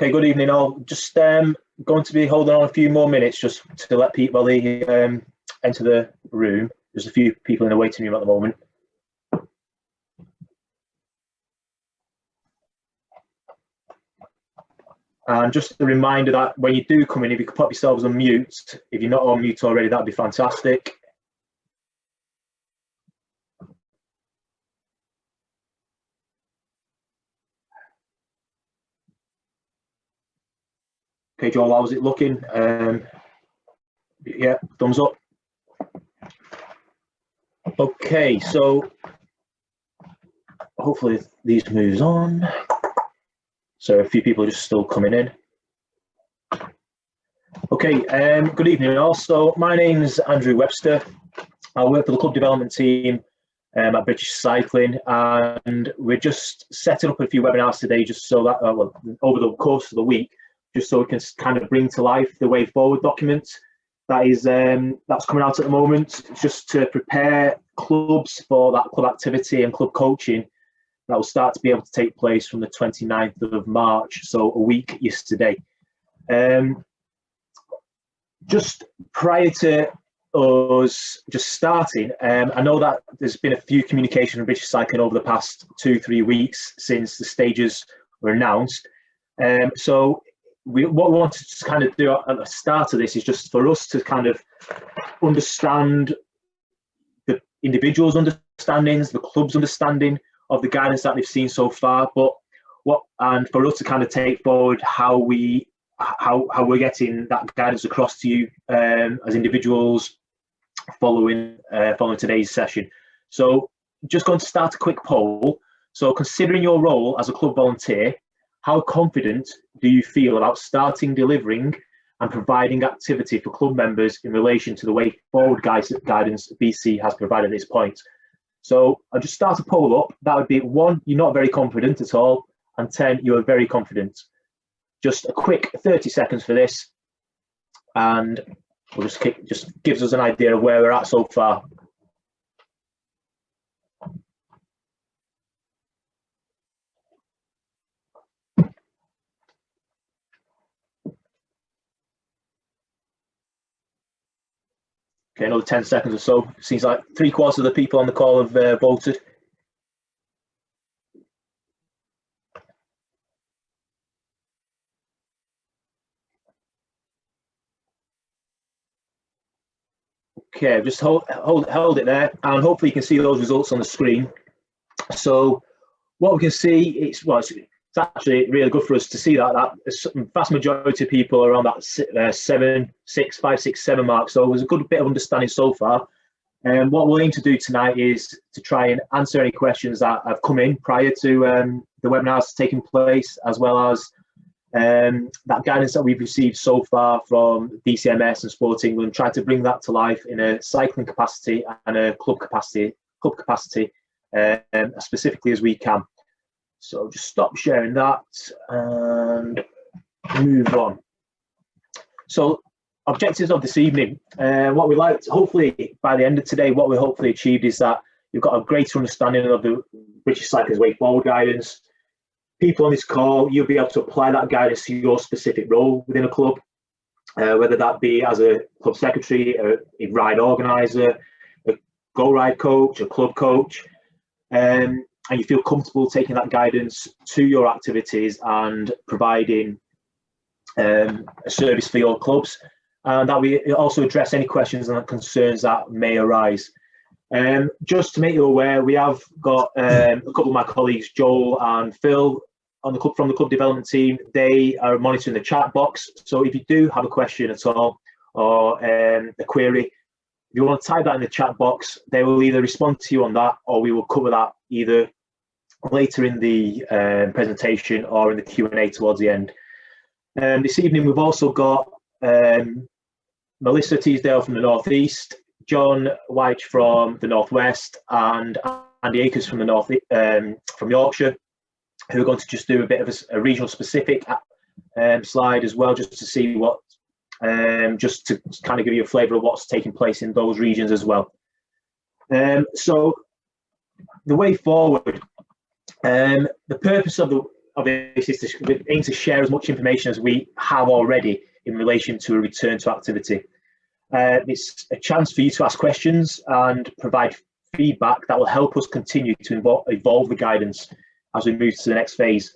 Okay, good evening all. Just going to be holding on a few more minutes just to let people while they enter the room. There's a few people in the waiting room at the moment. And just a reminder that when you do come in, if you could pop yourselves on mute, if you're not on mute already, that'd be fantastic. Okay, Joel, how's it looking? Yeah, thumbs up. Okay, so hopefully these moves on. So a few people are just still coming in. Okay, good evening all. So my name's Andrew Webster. I work for the club development team at British Cycling, and we're just setting up a few webinars today just so that, well, over the course of the week, just so we can kind of bring to life the way forward document that is that's coming out at the moment, just to prepare clubs for that club activity and club coaching that will start to be able to take place from the 29th of March, so a week yesterday. Just prior to us just starting, I know that there's been a few communication from British Cycling over the past 2-3 weeks since the stages were announced. So what we wanted to kind of do at the start of this is just for us to kind of understand the individuals' understandings, the club's understanding of the guidance that they've seen so far, and for us to kind of take forward how we're getting that guidance across to you as individuals following today's session. So just going to start a quick poll. So considering your role as a club volunteer, how confident do you feel about starting delivering and providing activity for club members in relation to the way forward guidance BC has provided at this point? So I'll just start a poll up. That would be 1, you're not very confident at all, and 10, you are very confident. Just a quick 30 seconds for this, and we'll just gives us an idea of where we're at so far. Okay, another 10 seconds or so. Seems like 3/4 of the people on the call have voted. Okay, just hold it there, and hopefully you can see those results on the screen. So what we can see, it's actually really good for us to see that the vast majority of people are around that 5, 6, 7 mark. So there's a good bit of understanding so far. And what we'll aim to do tonight is to try and answer any questions that have come in prior to the webinars taking place, as well as that guidance that we've received so far from DCMS and Sport England, try to bring that to life in a cycling capacity and a club capacity specifically as we can. So just stop sharing that and move on. So objectives of this evening, what we like to, hopefully by the end of today, what we hopefully achieved is that you've got a greater understanding of the British Cycling's way forward guidance. People on this call, you'll be able to apply that guidance to your specific role within a club, whether that be as a club secretary, a ride organizer, a go ride coach, a club coach, and you feel comfortable taking that guidance to your activities and providing a service for your clubs, and that we also address any questions and concerns that may arise. Just to make you aware, we have got a couple of my colleagues, Joel and Phil, from the club development team. They are monitoring the chat box. So if you do have a question at all or a query, if you want to type that in the chat box, they will either respond to you on that, or we will cover that either later in the presentation or in the Q&A towards the end. This evening we've also got Melissa Teasdale from the Northeast, John White from the Northwest, and Andy Akers from the from Yorkshire, who are going to just do a bit of a regional specific slide as well, just to see what, just to kind of give you a flavour of what's taking place in those regions as well. So the way forward, the purpose of obviously we aim to share as much information as we have already in relation to a return to activity. It's a chance for you to ask questions and provide feedback that will help us continue to evolve the guidance as we move to the next phase.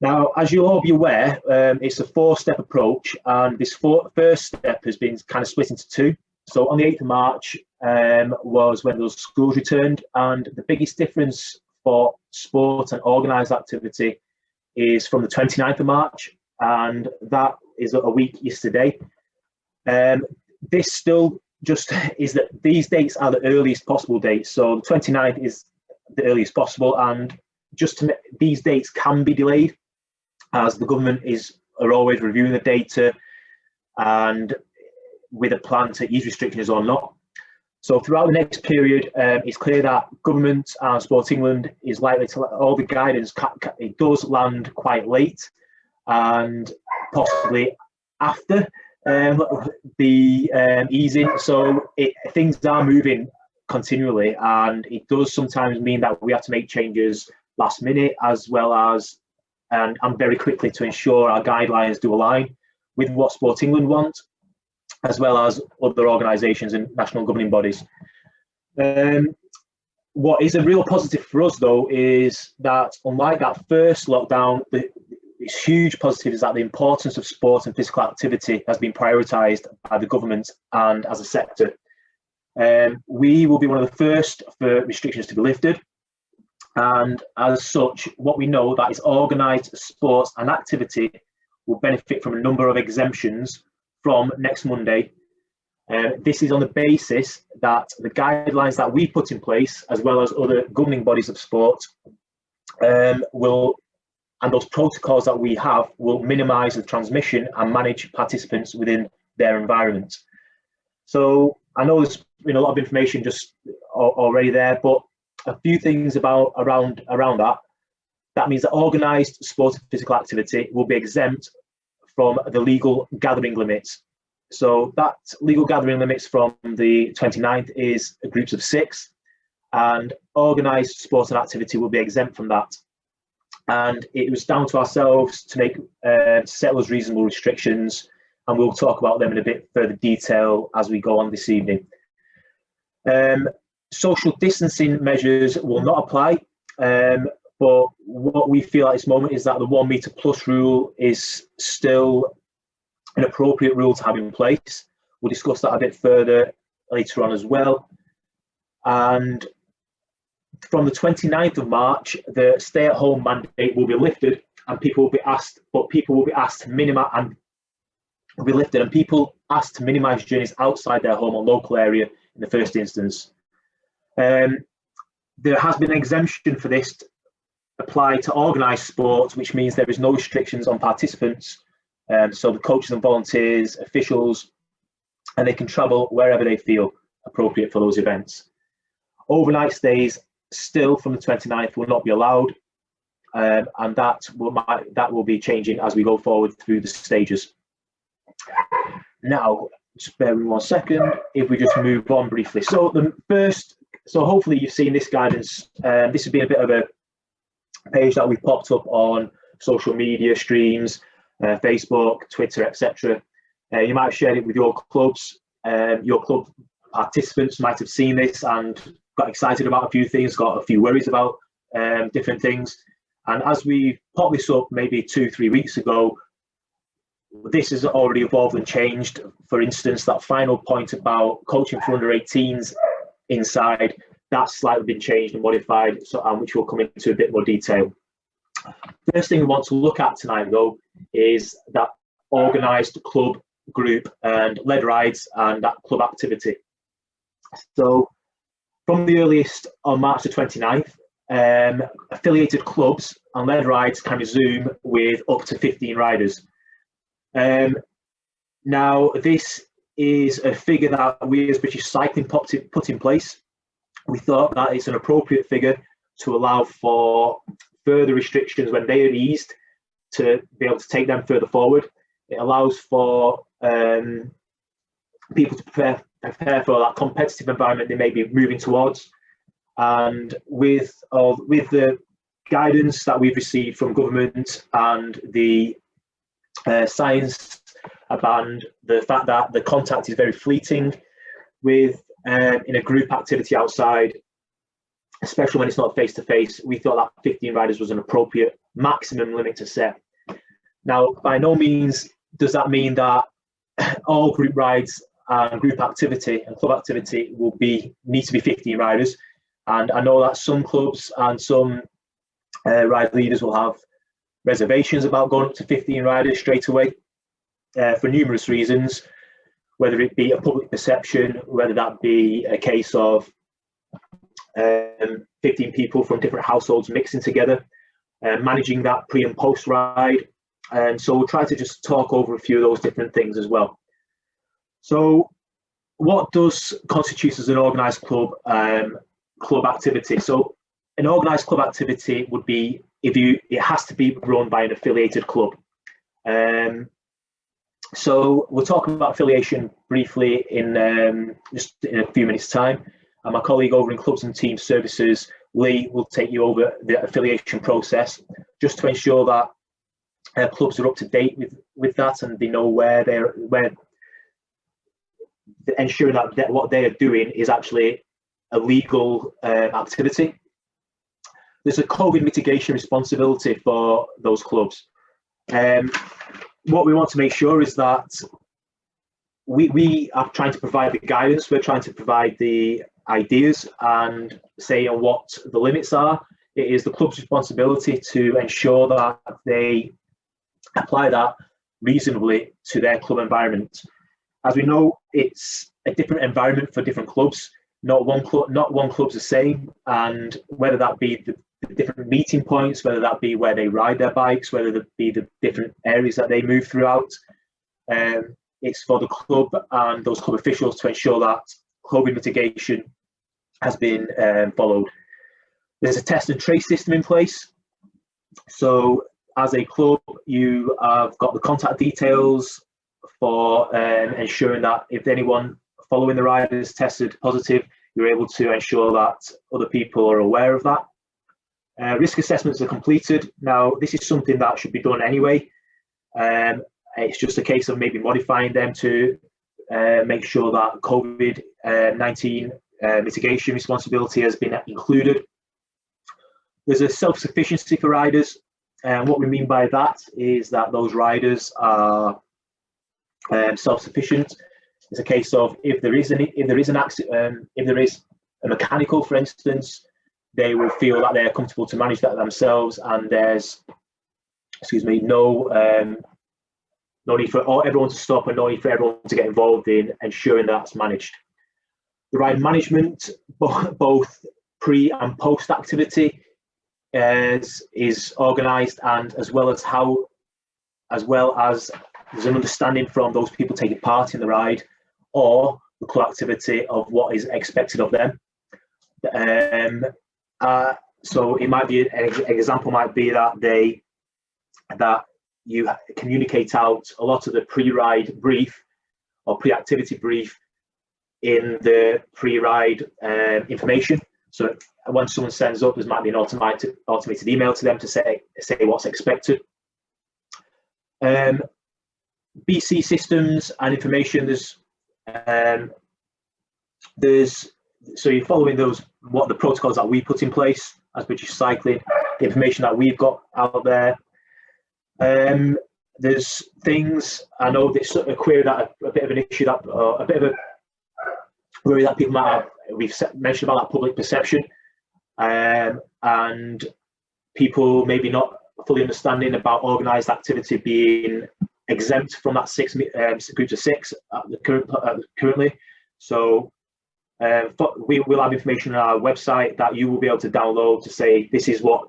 Now, as you'll all be aware, it's a 4-step approach, and this first step has been kind of split into 2. So on the 8th of March was when those schools returned, and the biggest difference for sport and organised activity is from the 29th of March, and that is a week yesterday. This still just is that these dates are the earliest possible dates. So the 29th is the earliest possible, and just to these dates can be delayed, as the government are always reviewing the data and with a plan to ease restrictions or not. So throughout the next period, it's clear that government and Sport England is likely to let all the guidance, it does land quite late, and possibly after the easing. So things are moving continually, and it does sometimes mean that we have to make changes last minute, as well as and very quickly, to ensure our guidelines do align with what Sport England want, as well as other organisations and national governing bodies. What is a real positive for us, though, is that unlike that first lockdown, it's huge positive is that the importance of sport and physical activity has been prioritised by the government and as a sector. We will be one of the first for restrictions to be lifted, and as such, what we know that is organised sports and activity will benefit from a number of exemptions from next Monday. This is on the basis that the guidelines that we put in place, as well as other governing bodies of sport, and those protocols that we have, will minimise the transmission and manage participants within their environment. So I know there's been a lot of information just already there, but a few things around that. That means that organised sport and physical activity will be exempt from the legal gathering limits. So that legal gathering limits from the 29th is groups of 6, and organised sport and activity will be exempt from that. And it was down to ourselves to set those reasonable restrictions, and we'll talk about them in a bit further detail as we go on this evening. Social distancing measures will not apply, but what we feel at this moment is that the 1 metre plus rule is still an appropriate rule to have in place. We'll discuss that a bit further later on as well. And from the 29th of March, the stay-at-home mandate will be lifted, and people will be asked to minimise and will be lifted, and people asked to minimise journeys outside their home or local area in the first instance. There has been an exemption for this applied to organised sports, which means there is no restrictions on participants. So the coaches and volunteers, officials, and they can travel wherever they feel appropriate for those events. Overnight stays still from the 29th will not be allowed, and that will be changing as we go forward through the stages. Now, just bear with me 1 second. If we just move on briefly. So hopefully you've seen this guidance. This has been a bit of a page that we've popped up on social media streams, Facebook, Twitter, etc. You might have shared it with your clubs. Your club participants might have seen this and got excited about a few things, got a few worries about different things. And as we popped this up maybe 2-3 weeks ago, this has already evolved and changed. For instance, that final point about coaching for under 18s inside, that's slightly been changed and modified, which we'll come into a bit more detail. First thing we want to look at tonight, though, is that organised club group and lead rides and that club activity. So from the earliest on March the 29th, affiliated clubs and lead rides can resume with up to 15 riders. Now, this is a figure that we as British Cycling put in place. We thought that it's an appropriate figure to allow for further restrictions when they are eased, to be able to take them further forward. It allows for people to prepare for that competitive environment they may be moving towards. And with the guidance that we've received from government and the science about the fact that the contact is very fleeting with in a group activity outside, especially when it's not face to face, we thought that 15 riders was an appropriate maximum limit to set. Now, by no means does that mean that all group rides and group activity and club activity need to be 15 riders. And I know that some clubs and some ride leaders will have reservations about going up to 15 riders straight away for numerous reasons, whether it be a public perception, whether that be a case of 15 people from different households mixing together, managing that pre and post ride. And so we'll try to just talk over a few of those different things as well. So what does constitute as an organised club activity? So an organised club activity would be it has to be run by an affiliated club. So we'll talk about affiliation briefly in just in a few minutes' time. And my colleague over in Clubs and Team Services, Lee, will take you over the affiliation process just to ensure that clubs are up to date with that, and they know ensuring that what they are doing is actually a legal activity. There's a COVID mitigation responsibility for those clubs. What we want to make sure is that we are trying to provide the guidance, we're trying to provide the ideas and say what the limits are. It is the club's responsibility to ensure that they apply that reasonably to their club environment. As we know, it's a different environment for different clubs. Not one club's the same, and whether that be the different meeting points, whether that be where they ride their bikes, whether that be the different areas that they move throughout, it's for the club and those club officials to ensure that COVID mitigation has been followed. There's a test and trace system in place. So as a club, you have got the contact details for ensuring that if anyone following the ride is tested positive, you're able to ensure that other people are aware of that. Risk assessments are completed. Now, this is something that should be done anyway. It's just a case of maybe modifying them to make sure that COVID-19 mitigation responsibility has been included. There's a self-sufficiency for riders, and what we mean by that is that those riders are self-sufficient. It's a case of if there is an accident, if there is a mechanical, for instance, they will feel that they're comfortable to manage that themselves, and there's, no need for everyone to stop, and no need for everyone to get involved in ensuring that's managed. The ride management, both pre and post activity, is organised, and as well as there's an understanding from those people taking part in the ride or the club activity of what is expected of them. So it might be an example might be that you communicate out a lot of the pre-ride brief or pre-activity brief in the pre-ride information. So when someone sends up, there might be an automated email to them to say what's expected. BC systems and information. So you're following what the protocols that we put in place as British Cycling, the information that we've got out there. There's things, I know there's a query that a bit of an issue that a bit of a worry that people might have. We've mentioned about that public perception, and people maybe not fully understanding about organised activity being exempt from that groups of six currently. So we will have information on our website that you will be able to download to say this is why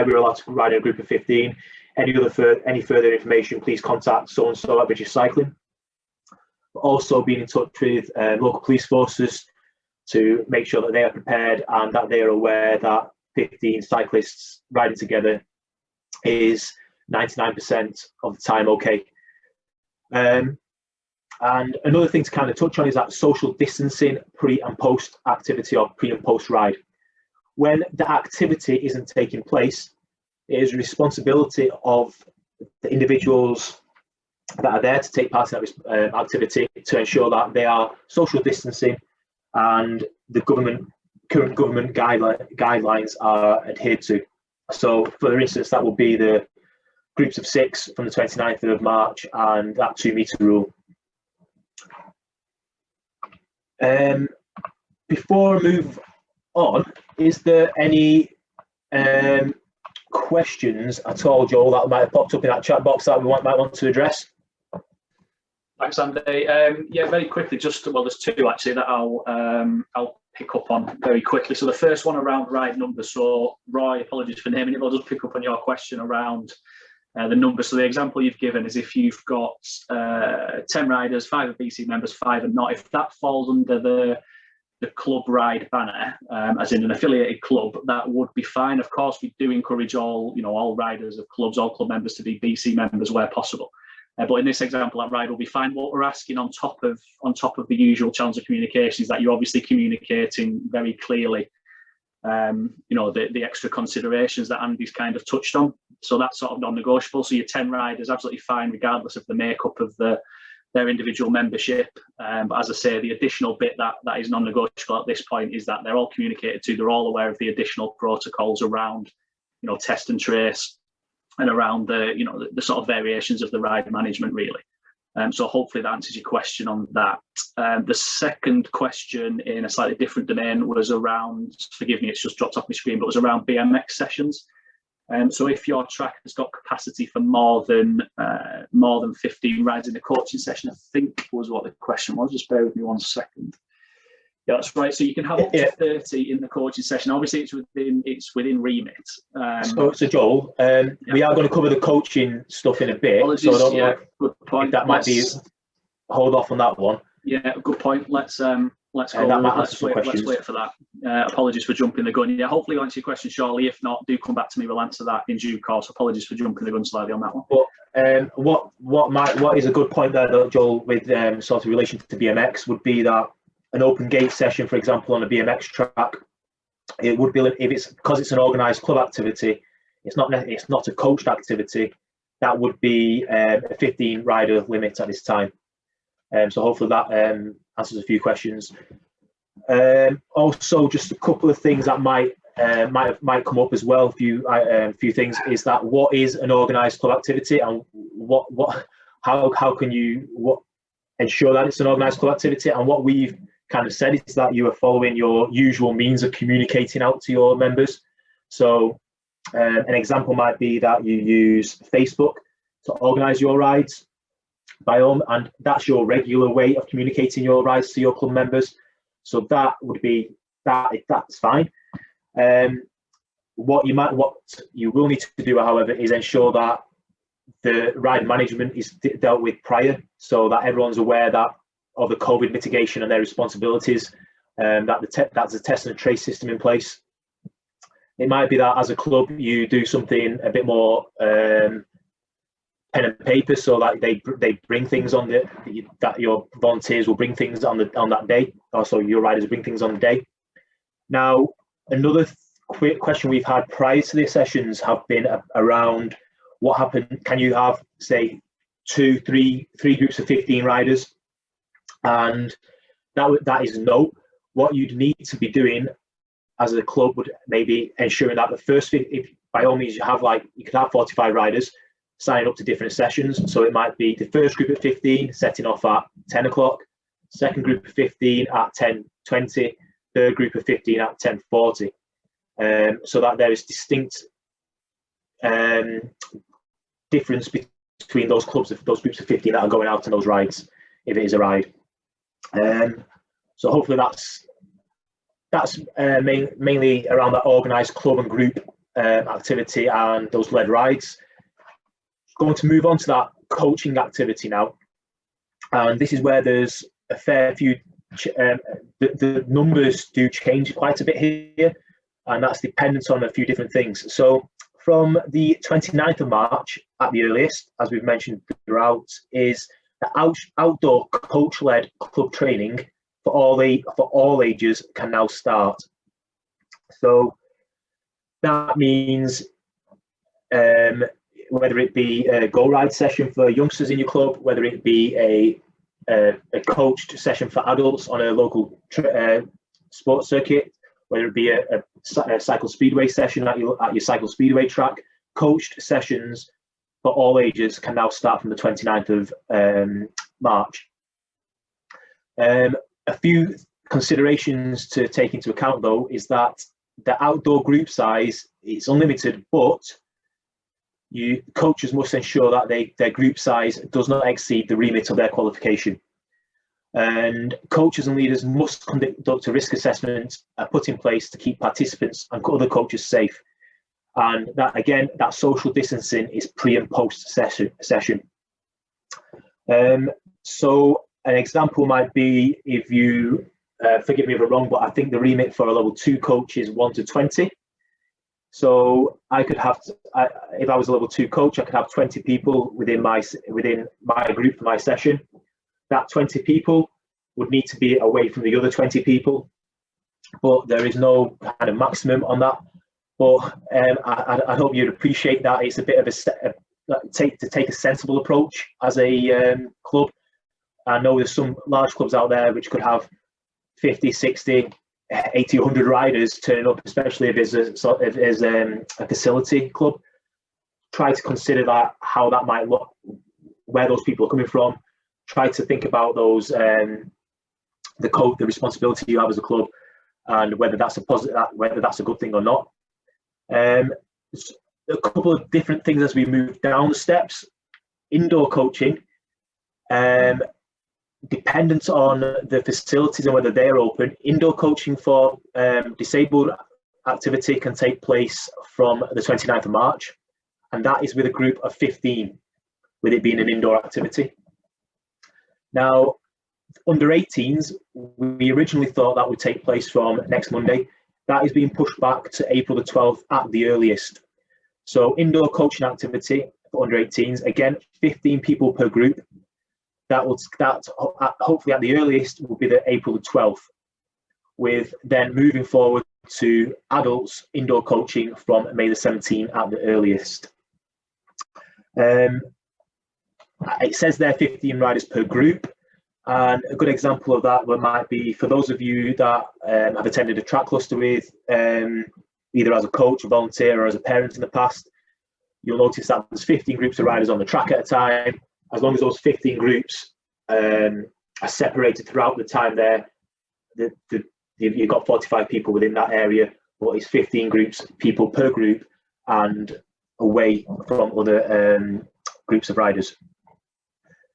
we're allowed to ride in a group of 15. Any further information, please contact so and so at British Cycling. Also, being in touch with local police forces to make sure that they are prepared and that they are aware that 15 cyclists riding together is 99% of the time okay. And another thing to kind of touch on is that social distancing pre and post activity or pre and post ride. when the activity isn't taking place, it is responsibility of the individuals that are there to take part in that activity to ensure that they are social distancing and the current government guidelines are adhered to. So, for instance, that will be the groups of 6 from the 29th of March and that 2-metre rule. Before I move on, is there any questions at all, Joel, that might have popped up in that chat box that we might want to address? Thanks, Andy. Yeah, very quickly, well, there's 2 actually that I'll pick up on very quickly. So the first one around ride numbers. So Roy, apologies for naming it, but I'll just pick up on your question around the numbers. So the example you've given is if you've got 10 riders, 5 are BC members, 5 are not. If that falls under the club ride banner, as in an affiliated club, that would be fine. Of course, we do encourage all riders of clubs, all club members to be BC members where possible. But in this example, that ride will be fine. What we're asking on top of the usual channels of communication is that you're obviously communicating very clearly, the extra considerations that Andy's kind of touched on. So that's sort of non-negotiable. So your 10 riders, absolutely fine, regardless of the makeup of their individual membership. But as I say, the additional bit that is non-negotiable at this point is that they're all communicated to. They're all aware of the additional protocols around, test and trace, and around the sort of variations of the ride management, really. So hopefully that answers your question on that. The second question in a slightly different domain was around, forgive me, it's just dropped off my screen, but was around BMX sessions. So if your track has got capacity for more than 15 rides in a coaching session, I think was what the question was. Just bear with me 1 second. Yeah, that's right. So you can have up to 30 in the coaching session. Obviously, it's within remit. So Joel, we are going to cover the coaching stuff in a bit. So I don't know good point. If that might be hold off on that one. Yeah, good point. Let's go. Let's wait for that. Apologies for jumping the gun. Yeah, hopefully we'll answer your question shortly. If not, do come back to me. We'll answer that in due course. Apologies for jumping the gun slightly on that one. But what is a good point there, though, Joel, with sort of relation to BMX would be that an open gate session, for example, on a BMX track, it would be, if it's because it's an organised club activity, it's not a coached activity, that would be a 15 rider limit at this time. So hopefully that answers a few questions. Also, just a couple of things that might come up as well. A few things is that what is an organised club activity, and how can you ensure that it's an organised club activity? And what we've kind of said is that you are following your usual means of communicating out to your members. So an example might be that you use Facebook to organise your rides, and that's your regular way of communicating your rides to your club members. So that would be that's fine. What you will need to do, however, is ensure that the ride management is dealt with prior, so that everyone's aware of the COVID mitigation and their responsibilities, that's a test and trace system in place. It might be that as a club you do something a bit more pen and paper, so that they bring things on that your volunteers will bring things on that day, also your riders bring things on the day. Now, another quick question we've had prior to the sessions have been around what happened. Can you have, say, three groups of 15 riders? And that is no. What you'd need to be doing as a club would maybe ensuring that the first, if by all means you could have 45 riders signing up to different sessions. So it might be the first group at 15 setting off at 10 o'clock, second group of 15 at 10:20, third group of 15 at 10:40. So that there is distinct difference between those groups of 15 that are going out on those rides, if it is a ride. So hopefully that's mainly around that organised club and group activity and those led rides. Going to move on to that coaching activity now, and this is where there's a fair few. The numbers do change quite a bit here, and that's dependent on a few different things. So from the 29th of March at the earliest, as we've mentioned throughout, is the outdoor coach-led club training for all ages can now start. So that means whether it be a go ride session for youngsters in your club, whether it be a coached session for adults on a local sports circuit, whether it be a cycle speedway session at your cycle speedway track, coached sessions for all ages can now start from the 29th of March. A few considerations to take into account, though, is that the outdoor group size is unlimited, but coaches must ensure that their group size does not exceed the remit of their qualification. And coaches and leaders must conduct a risk assessment put in place to keep participants and other coaches safe. And that, again, that social distancing is pre and post session. So an example might be, if you, forgive me if I'm wrong, but I think the remit for a level 2 coach is 1 to 20. So I could have, if I was a level 2 coach, I could have 20 people within my group for my session. That 20 people would need to be away from the other 20 people, but there is no kind of maximum on that. But I hope you'd appreciate that it's a bit of to take a sensible approach as a club. I know there's some large clubs out there which could have 50, 60, 80, 100 riders turning up, especially if it's a facility club. Try to consider that, how that might look, where those people are coming from. Try to think about those, the responsibility you have as a club, and whether that's a positive, whether that's a good thing or not. A couple of different things as we move down the steps. Indoor coaching, dependent on the facilities and whether they're open. Indoor coaching for disabled activity can take place from the 29th of March, and that is with a group of 15, with it being an indoor activity. Now, under 18s, we originally thought that would take place from next Monday. That is being pushed back to April the 12th at the earliest. So indoor coaching activity for under 18s, again, 15 people per group. That hopefully at the earliest will be the April the 12th, with then moving forward to adults indoor coaching from May the 17th at the earliest. It says there 15 riders per group, and a good example of that might be for those of you that have attended a track cluster with either as a coach, a volunteer, or as a parent in the past. You'll notice that there's 15 groups of riders on the track at a time. As long as those 15 groups are separated throughout the time there, you've got 45 people within that area, but it's 15 groups, people per group, and away from other groups of riders.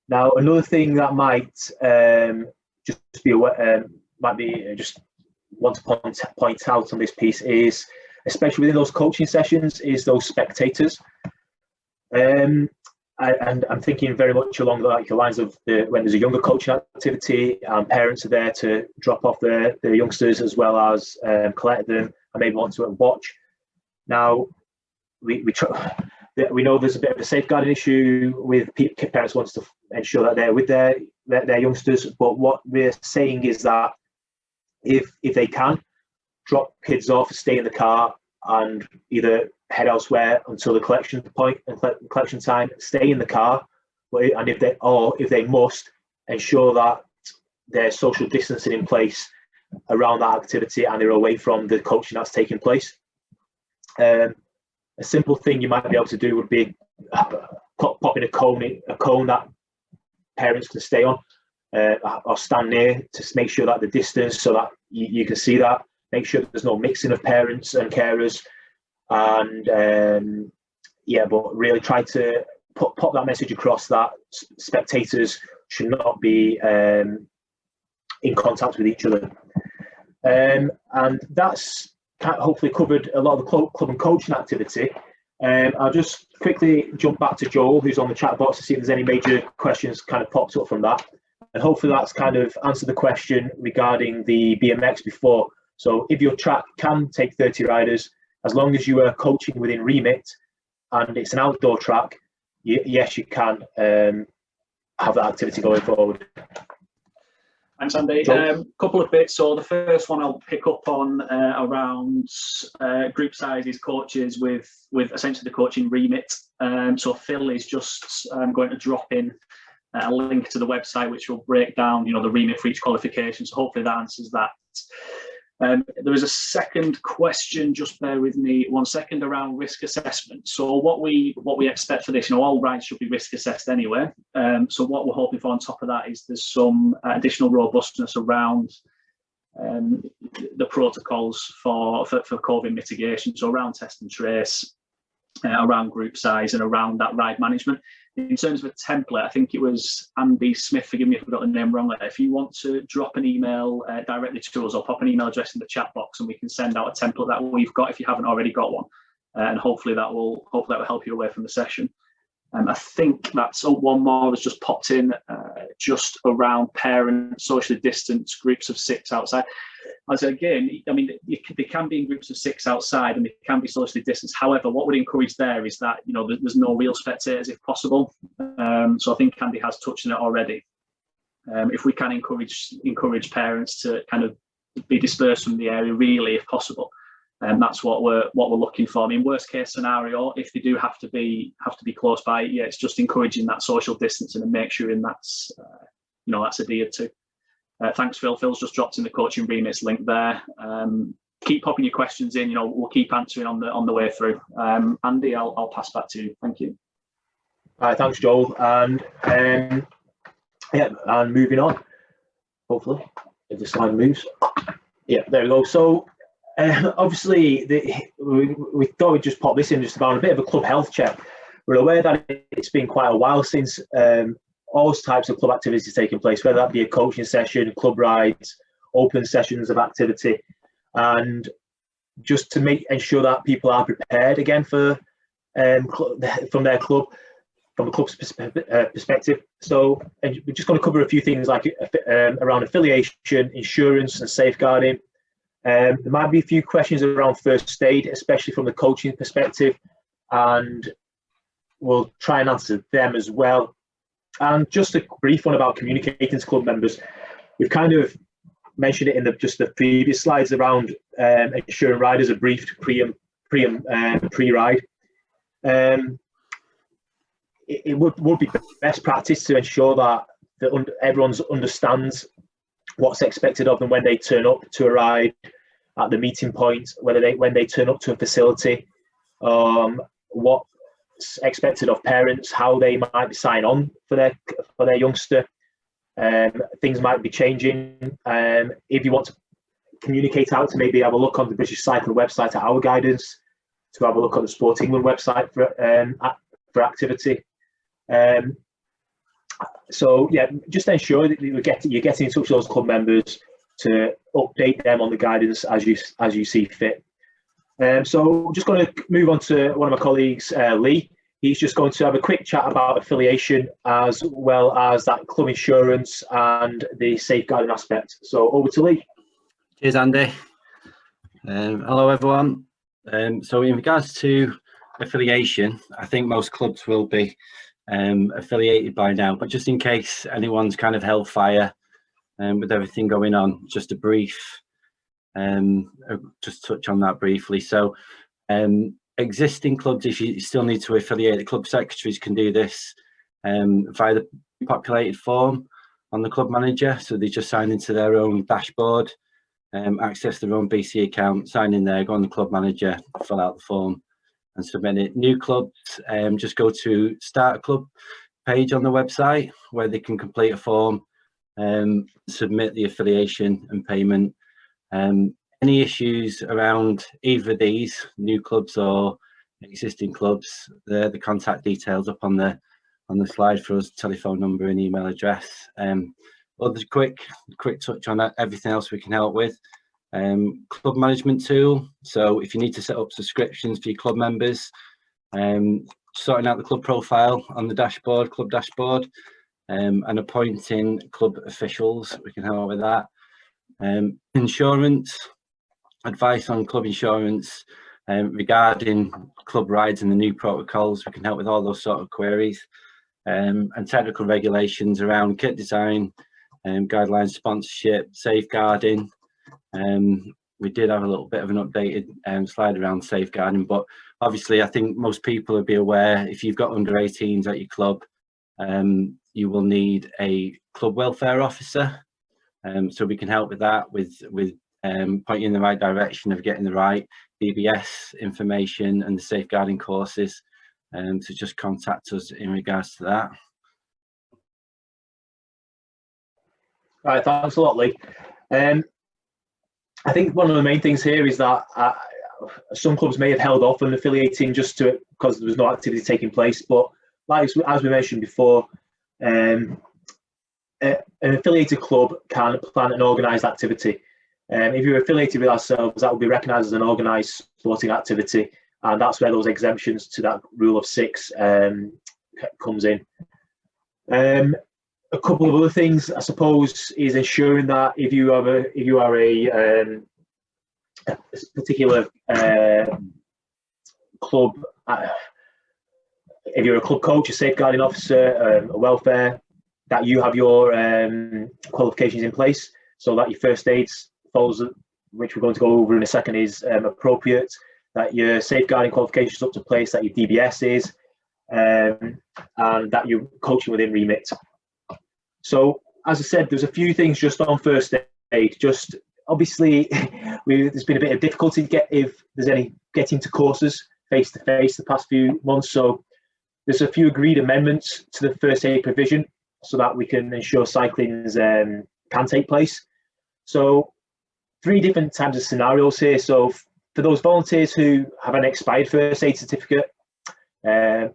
Now, another thing that might just be aware, just want to point out on this piece is, especially within those coaching sessions, is those spectators. And I'm thinking very much along the lines of when there's a younger coaching activity, parents are there to drop off their youngsters as well as collect them and maybe want to watch. Now, we know there's a bit of a safeguarding issue with parents wants to ensure that they're with their youngsters, but what we're saying is that if they can, drop kids off, stay in the car, and either head elsewhere until the collection point and collection time, stay in the car, and if they must, ensure that there's social distancing in place around that activity and they're away from the coaching that's taking place. A simple thing you might be able to do would be popping a cone that parents can stay on or stand near to make sure that the distance, so that you can see that. Make sure there's no mixing of parents and carers, and but really try to pop that message across that spectators should not be in contact with each other. And that's hopefully covered a lot of the club and coaching activity. I'll just quickly jump back to Joel, who's on the chat box, to see if there's any major questions kind of popped up from that. And hopefully that's kind of answered the question regarding the BMX before. So if your track can take 30 riders, as long as you are coaching within remit and it's an outdoor track, yes, you can have that activity going forward. Thanks, Andy. Couple of bits. So the first one I'll pick up on around group sizes, coaches with essentially the coaching remit. So Phil is just going to drop in a link to the website which will break down, the remit for each qualification. So hopefully that answers that. There is a second question, just bear with me 1 second, around risk assessment. So what we expect for this, all rides should be risk assessed anyway. So what we're hoping for on top of that is there's some additional robustness around the protocols for COVID mitigation. So around test and trace, around group size, and around that ride management. In terms of a template, I think it was Andy Smith, forgive me if I got the name wrong. If you want to drop an email directly to us, or pop an email address in the chat box, and we can send out a template that we've got if you haven't already got one, and hopefully that will help you away from the session. I think that's one more that's just popped in, just around parent socially distanced groups of 6 outside. As again, I mean, they can be in groups of 6 outside, and they can be socially distanced. However, what we'd encourage there is that there's no real spectators if possible. So I think Andy has touched on it already. If we can encourage parents to kind of be dispersed from the area, really, if possible. And that's what we're looking for. I mean, worst case scenario, if they do have to be close by, it's just encouraging that social distancing and make sure that's adhered to. Thanks, Phil. Phil's just dropped in the coaching remits link there. Keep popping your questions in. We'll keep answering on the way through. Andy, I'll pass back to you. Thank you. All right, thanks, Joel. And and moving on. Hopefully, if the slide moves. Yeah, there we go. So. Obviously, we thought we'd just pop this in just about a bit of a club health check. We're aware that it's been quite a while since all types of club activities taking place, whether that be a coaching session, club rides, open sessions of activity, and just to ensure that people are prepared again for from their club, from a club's perspective. So we're just going to cover a few things like around affiliation, insurance, and safeguarding. There might be a few questions around first aid, especially from the coaching perspective, and we'll try and answer them as well. And just a brief one about communicating to club members. We've kind of mentioned it in the previous slides around ensuring riders are briefed pre-ride. It would be best practice to ensure that everyone understands what's expected of them when they turn up to a ride at the meeting point, when they turn up to a facility, what's expected of parents, how they might be signing on for their youngster. Things might be changing. If you want to communicate out, to maybe have a look on the British Cycling website at our guidance, to have a look on the Sport England website for activity. So yeah, just ensure that you're getting in touch with those club members to update them on the guidance as you see fit. So just going to move on to one of my colleagues, Lee. He's just going to have a quick chat about affiliation as well as that club insurance and the safeguarding aspect. So over to Lee. Cheers, Andy. Hello, everyone. So in regards to affiliation, I think most clubs will be affiliated by now, but just in case anyone's kind of hellfire with everything going on, just a brief, just touch on that briefly. So existing clubs, if you still need to affiliate, the club secretaries can do this via the populated form on the club manager. So they just sign into their own dashboard, access their own BC account, sign in there, go on the club manager, fill out the form and submit it. New clubs, just go to start a club page on the website where they can complete a form, submit the affiliation and payment. Any issues around either of these, new clubs or existing clubs, the contact details up on the slide for us, telephone number and email address. Other quick touch on that, everything else we can help with. Club management tool. So if you need to set up subscriptions for your club members, sorting out the club profile on the dashboard, club dashboard, and appointing club officials, we can help with that. Insurance, advice on club insurance regarding club rides and the new protocols, we can help with all those sort of queries. And technical regulations around kit design, guidelines, sponsorship, safeguarding. We did have a little bit of an updated slide around safeguarding, but obviously I think most people will be aware, if you've got under 18s at your club, you will need a club welfare officer. So we can help with that, with pointing in the right direction of getting the right DBS information and the safeguarding courses. So just contact us in regards to that. Right, thanks a lot, Lee. I think one of the main things here is that some clubs may have held off on affiliating just because there was no activity taking place. But like as we mentioned before, an affiliated club can plan an organised activity. If you're affiliated with ourselves, that will be recognised as an organised sporting activity, and that's where those exemptions to that rule of 6 comes in. A couple of other things, I suppose, is ensuring that if you are a particular club, if you're a club coach, a safeguarding officer, a welfare, that you have your qualifications in place, so that your first aid follows, which we're going to go over in a second, is appropriate, that your safeguarding qualifications up to place, that your DBS is, and that you're coaching within remit. So, as I said, there's a few things just on first aid. Just obviously, there's been a bit of difficulty if there's any getting to courses face to face the past few months. So, there's a few agreed amendments to the first aid provision so that we can ensure cyclings can take place. So, 3 different types of scenarios here. So, for those volunteers who have an expired first aid certificate, have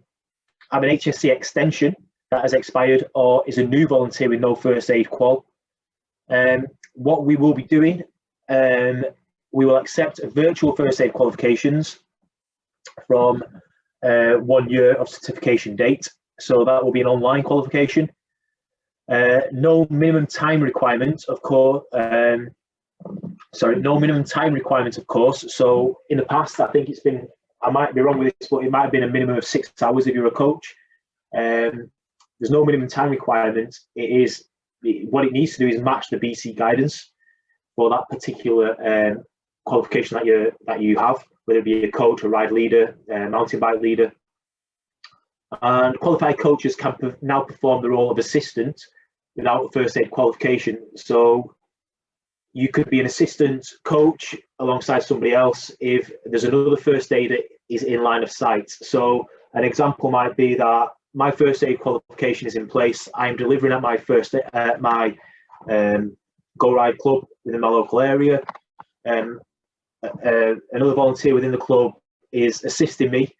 an HSC extension that has expired, or is a new volunteer with no first aid qual. What we will be doing, we will accept virtual first aid qualifications from 1 year of certification date. So that will be an online qualification. No minimum time requirement, of course. No minimum time requirement, of course. So in the past, I think it's been, I might be wrong with this, but it might have been a minimum of 6 hours if you're a coach. There's no minimum time requirement. It is what it needs to do is match the BC guidance for that particular qualification that you have, whether it be a coach, a ride leader, a mountain bike leader. And qualified coaches can now perform the role of assistant without a first aid qualification. So you could be an assistant coach alongside somebody else if there's another first aid that is in line of sight. So an example might be that my first aid qualification is in place. I'm delivering at my Go Ride club within my local area. Another volunteer within the club is assisting me.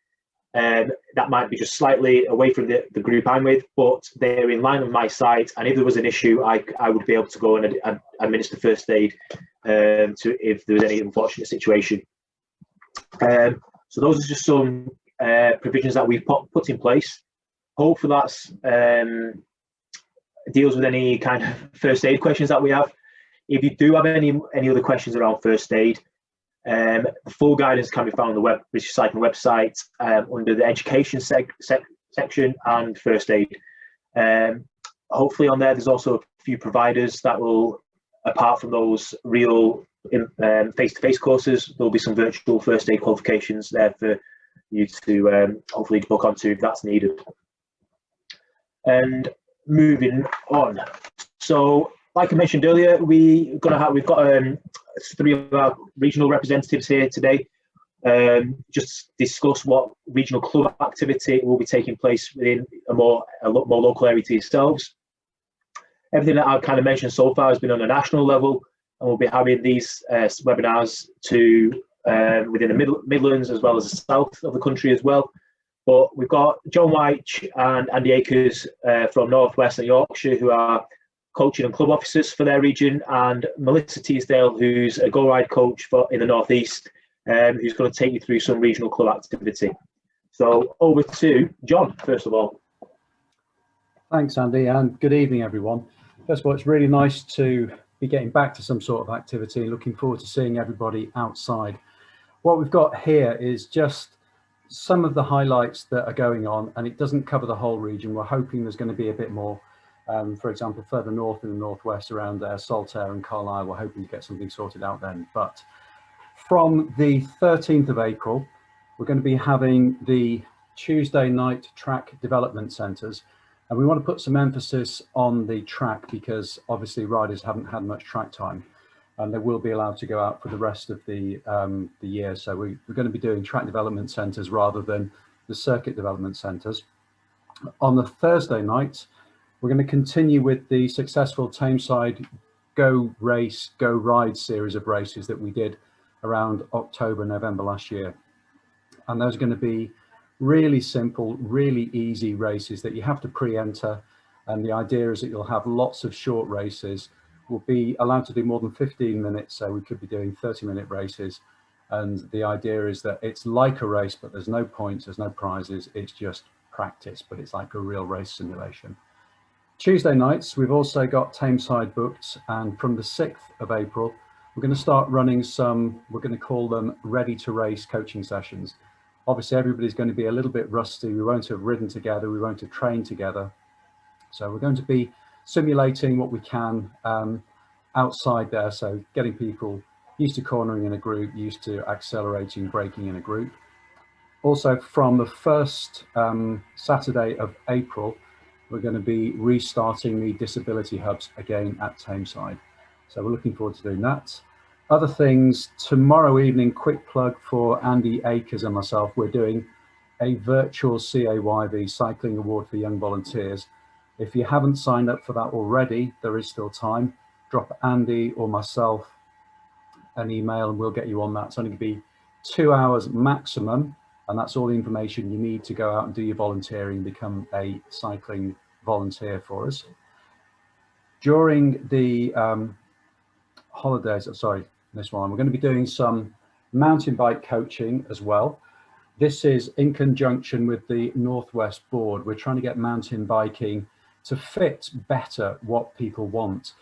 That might be just slightly away from the group I'm with, but they're in line with my site. And if there was an issue, I would be able to go and administer first aid if there was any unfortunate situation. So those are just some provisions that we've put in place. Hopefully that's deals with any kind of first aid questions that we have. If you do have any other questions around first aid, the full guidance can be found on the British Cycling website under the education section and first aid. Hopefully on there's also a few providers that will, apart from those real face-to-face courses, there'll be some virtual first aid qualifications there for you to hopefully book onto if that's needed. And moving on, so like I mentioned earlier, we've got 3 of our regional representatives here today. Just discuss what regional club activity will be taking place within a lot more local area to yourselves. Everything that I've kind of mentioned so far has been on a national level, and we'll be having these webinars within the Midlands as well as the south of the country as well. But we've got John White and Andy Akers from North West and Yorkshire, who are coaching and club officers for their region, and Melissa Teasdale, who's a Go Ride coach in the North East, who's going to take you through some regional club activity. So over to John, first of all. Thanks, Andy, and good evening, everyone. First of all, it's really nice to be getting back to some sort of activity. Looking forward to seeing everybody outside. What we've got here is just some of the highlights that are going on, and it doesn't cover the whole region. We're hoping there's going to be a bit more. For example, further north in the northwest around Saltaire and Carlisle, we're hoping to get something sorted out then. But from the 13th of April, we're going to be having the Tuesday night track development centres. And we want to put some emphasis on the track because obviously riders haven't had much track time and they will be allowed to go out for the rest of the year. So we're going to be doing track development centres rather than the circuit development centres. On the Thursday night, we're going to continue with the successful Tameside Go Race, Go Ride series of races that we did around October, November last year. And those are going to be really simple, really easy races that you have to pre-enter. And the idea is that you'll have lots of short races. We'll be allowed to do more than 15 minutes, so we could be doing 30-minute races. And the idea is that it's like a race, but there's no points, there's no prizes, it's just practice, but it's like a real race simulation. Tuesday nights, we've also got Tameside booked, and from the 6th of April, we're going to start running some, we're going to call them ready to race coaching sessions. Obviously, everybody's going to be a little bit rusty. We won't have ridden together, we won't have trained together. So we're going to be simulating what we can outside there. So getting people used to cornering in a group, used to accelerating, braking in a group. Also, from the first Saturday of April, we're going to be restarting the disability hubs again at Tameside. So we're looking forward to doing that. Other things, tomorrow evening, quick plug for Andy Akers and myself, we're doing a virtual CAYV Cycling Award for Young Volunteers. If you haven't signed up for that already, there is still time. Drop Andy or myself an email and we'll get you on that. It's only going to be 2 hours maximum, and that's all the information you need to go out and do your volunteering and become a cycling volunteer for us. During the holidays, sorry, this one, we're going to be doing some mountain bike coaching as well. This is in conjunction with the Northwest Board. We're trying to get mountain biking to fit better what people want.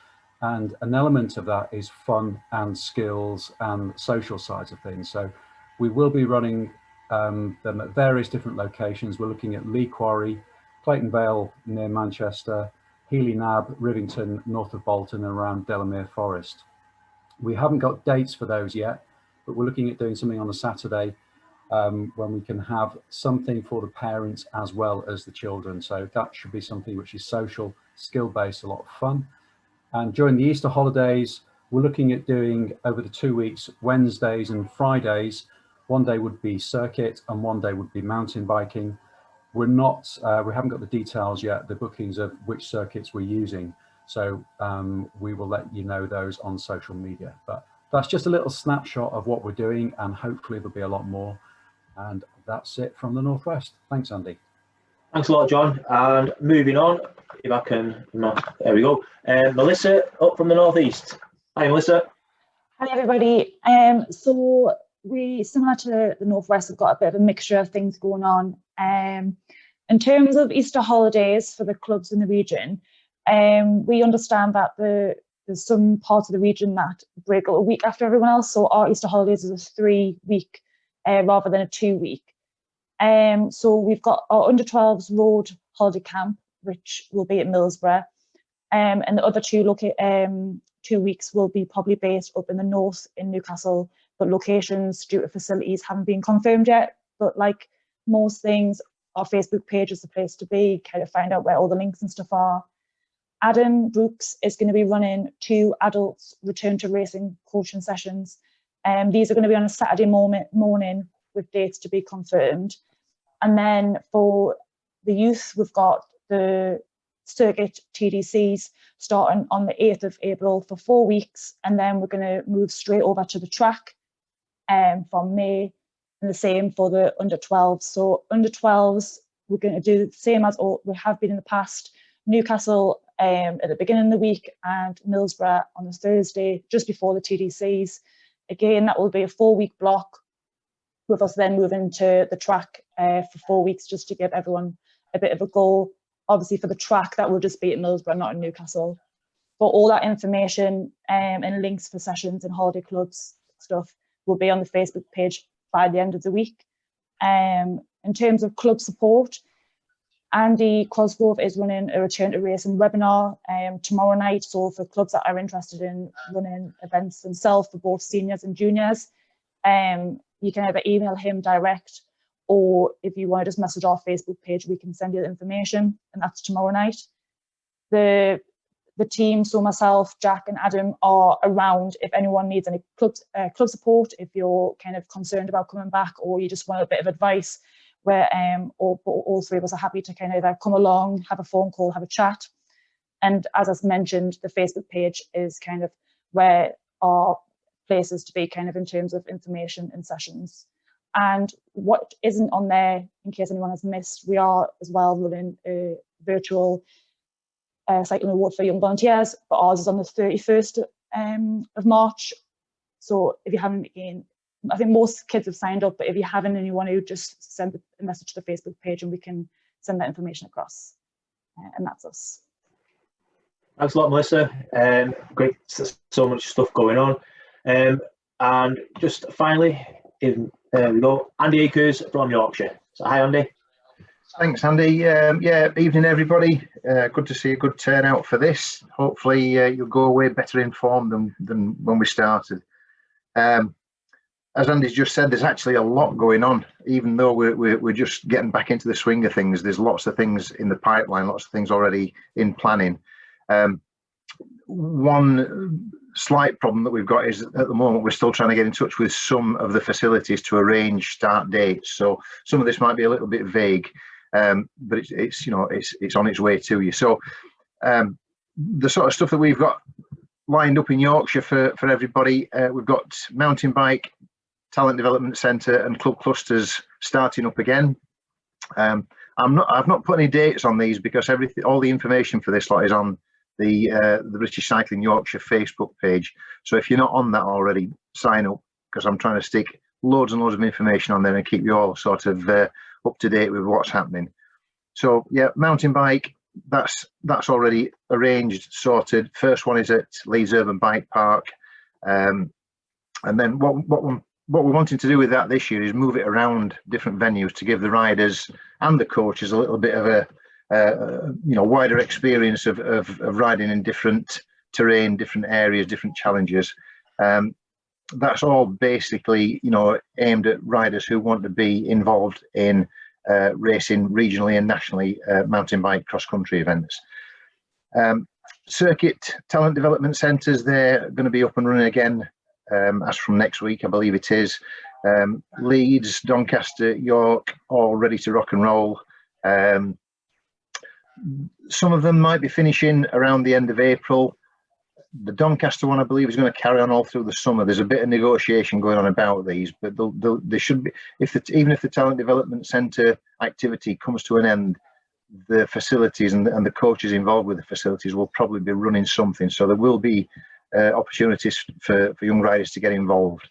And an element of that is fun and skills and social sides of things. So we will be running them at various different locations. We're looking at Lee Quarry, Clayton Vale near Manchester, Healy Nab, Rivington, north of Bolton, and around Delamere Forest. We haven't got dates for those yet, but we're looking at doing something on a Saturday when we can have something for the parents as well as the children. So that should be something which is social, skill-based, a lot of fun. And during the Easter holidays, we're looking at doing over the 2 weeks, Wednesdays and Fridays. One day would be circuit and one day would be mountain biking. We haven't got the details yet, the bookings of which circuits we're using. So we will let you know those on social media. But that's just a little snapshot of what we're doing, and hopefully there'll be a lot more. And that's it from the Northwest. Thanks, Andy. Thanks a lot, John. And moving on, if I can, there we go. Melissa, up from the Northeast. Hi, Melissa. Hi, everybody. So we, similar to the Northwest, have got a bit of a mixture of things going on. In terms of Easter holidays for the clubs in the region, we understand that there's some parts of the region that break a week after everyone else. So our Easter holidays is a 3-week rather than a 2-week. So we've got our under 12s road holiday camp, which will be at Millsborough, and the other 2 weeks will be probably based up in the north in Newcastle, but locations due to facilities haven't been confirmed yet. But like most things, our Facebook page is the place to be, kind of find out where all the links and stuff are. Adam Brooks is going to be running 2 adults return to racing coaching sessions. These are going to be on a Saturday morning with dates to be confirmed. And then for the youth, we've got the circuit TDCs starting on the 8th of April for 4 weeks. And then we're going to move straight over to the track from May, and the same for the under 12s. So under 12s, we're going to do the same as we have been in the past. Newcastle at the beginning of the week and Millsborough on the Thursday, just before the TDCs. Again, that will be a 4-week block, with us then moving to the track for 4 weeks, just to give everyone a bit of a goal. Obviously for the track, that will just be at Millsborough, not in Newcastle. But all that information and links for sessions and holiday clubs stuff will be on the Facebook page by the end of the week. In terms of club support, Andy Cosgrove is running a return to racing webinar tomorrow night. So for clubs that are interested in running events themselves for both seniors and juniors, you can either email him direct, or if you want to just message our Facebook page, we can send you the information, and that's tomorrow night. The team, so myself, Jack and Adam, are around if anyone needs any club support, if you're kind of concerned about coming back or you just want a bit of advice, where all three of us are happy to kind of either come along, have a phone call, have a chat. And as I mentioned, the Facebook page is kind of where our places to be kind of in terms of information and sessions. And what isn't on there, in case anyone has missed, we are as well running a virtual cycling award for young volunteers, but ours is on the 31st of March. So if you haven't, again, I think most kids have signed up, but if you haven't and you want to, just send a message to the Facebook page and we can send that information across. And that's us. Thanks a lot, Melissa. Great, so much stuff going on. And just finally, there we go, Andy Akers from Yorkshire. So hi, Andy. Thanks, Andy. Yeah, evening, everybody. Good to see a good turnout for this. Hopefully, you'll go away better informed than when we started. As Andy's just said, there's actually a lot going on. Even though we're just getting back into the swing of things, there's lots of things in the pipeline, lots of things already in planning. One slight problem that we've got is at the moment we're still trying to get in touch with some of the facilities to arrange start dates. So some of this might be a little bit vague, but it's you know it's on its way to you. So the sort of stuff that we've got lined up in Yorkshire for everybody, we've got mountain bike, talent development centre, and club clusters starting up again. I've not put any dates on these because all the information for this lot is on the British Cycling Yorkshire Facebook page. So if you're not on that already, sign up, because I'm trying to stick loads and loads of information on there and keep you all sort of up to date with what's happening. So yeah, mountain bike, that's already arranged, sorted. First one is at Leeds Urban Bike Park, and then what we're wanting to do with that this year is move it around different venues to give the riders and the coaches a little bit of a wider experience of riding in different terrain, different areas, different challenges. That's all basically, aimed at riders who want to be involved in racing regionally and nationally mountain bike cross-country events. Circuit talent development centres, they're going to be up and running again as from next week, I believe it is. Leeds, Doncaster, York, all ready to rock and roll. Some of them might be finishing around the end of April. The Doncaster one, I believe, is going to carry on all through the summer. There's a bit of negotiation going on about these, but they should be. Even if the talent development centre activity comes to an end, the facilities and the coaches involved with the facilities will probably be running something. So there will be opportunities for young riders to get involved.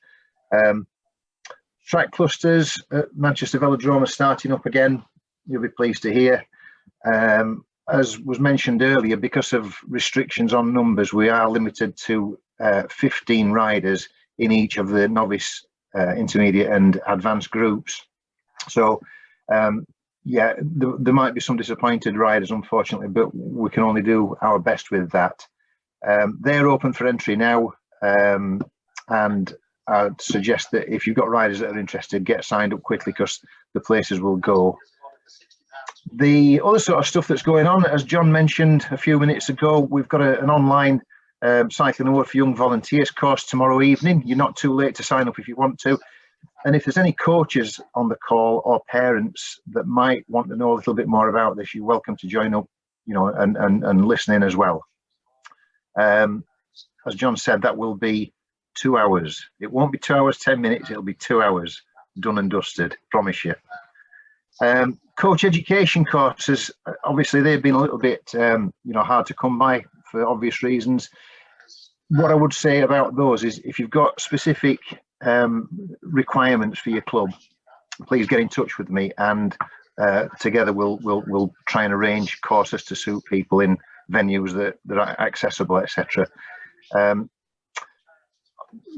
Track clusters at Manchester Velodrome are starting up again. You'll be pleased to hear. As was mentioned earlier, because of restrictions on numbers, we are limited to 15 riders in each of the novice, intermediate and advanced groups. So yeah, there might be some disappointed riders, unfortunately, but we can only do our best with that. They're open for entry now, and I'd suggest that if you've got riders that are interested, get signed up quickly because the places will go. The other sort of stuff that's going on, as John mentioned a few minutes ago, we've got an online cycling award for young volunteers course tomorrow evening. You're not too late to sign up if you want to. And if there's any coaches on the call or parents that might want to know a little bit more about this, you're welcome to join up, and listen in as well. As John said, that will be 2 hours. It won't be 2 hours, 10 minutes. It'll be 2 hours done and dusted, promise you. Coach education courses, obviously they've been a little bit hard to come by for obvious reasons. What I would say about those is if you've got specific requirements for your club, please get in touch with me, and together we'll try and arrange courses to suit people in venues that are accessible, etc.